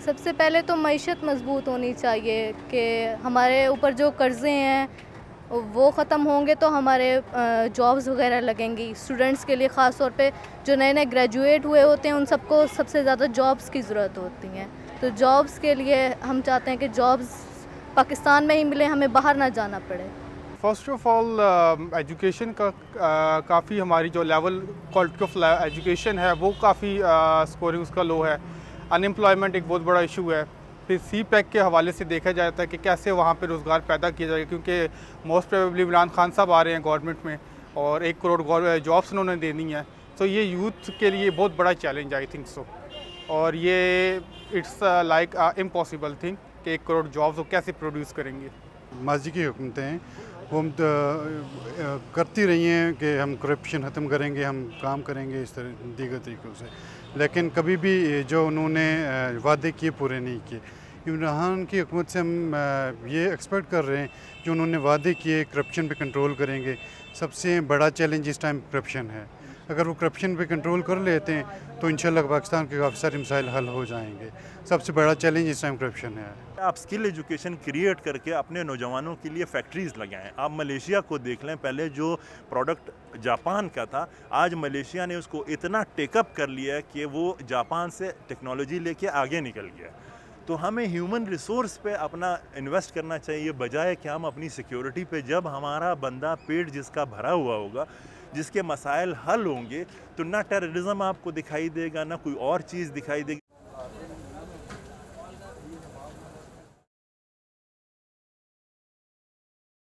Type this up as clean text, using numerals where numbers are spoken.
सबसे पहले तो मईशत मजबूत होनी चाहिए कि हमारे ऊपर जो कर्ज़े हैं वो ख़त्म होंगे तो हमारे जॉब्स वगैरह लगेंगी। स्टूडेंट्स के लिए ख़ास तौर पे जो नए नए ग्रेजुएट हुए होते हैं उन सबको सबसे ज़्यादा जॉब्स की ज़रूरत होती है। तो जॉब्स के लिए हम चाहते हैं कि जॉब्स पाकिस्तान में ही मिले, हमें बाहर ना जाना पड़े। फ़र्स्ट ऑफ़ ऑल एजुकेशन का काफ़ी हमारी जो लेवल क्वालिटी ऑफ एजुकेशन है वो काफ़ी स्कोरिंग उसका लो है। अनएम्प्लॉयमेंट एक बहुत बड़ा इशू है। फिर सी पैक के हवाले से देखा जाता है कि कैसे वहाँ पे रोज़गार पैदा किया जाए, क्योंकि मोस्ट प्रोबेबली इमरान खान साहब आ रहे हैं गवर्नमेंट में और 1 करोड़ जॉब्स उन्होंने देनी है। तो ये यूथ के लिए बहुत बड़ा चैलेंज आई थिंक सो। और ये इट्स लाइक इम्पॉसिबल थिंग कि 1 करोड़ जॉब्स वो कैसे प्रोड्यूस करेंगे। माजी की हुकूमतें हैं वो हम करती रही हैं कि हम करप्शन ख़त्म करेंगे, हम काम करेंगे इस तरह दीगर तरीक़ों से, लेकिन कभी भी जो उन्होंने वादे किए पूरे नहीं किए। इमरान की हुकूमत से हम ये एक्सपेक्ट कर रहे हैं जो उन्होंने वादे किए करप्शन पे कंट्रोल करेंगे। सबसे बड़ा चैलेंज इस टाइम करप्शन है। अगर वो करप्शन पे कंट्रोल कर लेते हैं तो इंशाल्लाह पाकिस्तान के काफ़ी सारे मसाइल हल हो जाएंगे। सबसे बड़ा चैलेंज इस टाइम करप्शन है। आप स्किल एजुकेशन क्रिएट करके अपने नौजवानों के लिए फैक्ट्रीज़ लगाएं। आप मलेशिया को देख लें, पहले जो प्रोडक्ट जापान का था, आज मलेशिया ने उसको इतना टेकअप कर लिया कि वो जापान से टेक्नोलॉजी लेके आगे निकल गया। तो हमें ह्यूमन रिसोर्स पे अपना इन्वेस्ट करना चाहिए, बजाय कि हम अपनी सिक्योरिटी पे। जब हमारा बंदा पेट जिसका भरा हुआ होगा, जिसके मसाइल हल होंगे, तो ना टेररिज्म आपको दिखाई देगा, ना कोई और चीज़ दिखाई देगी।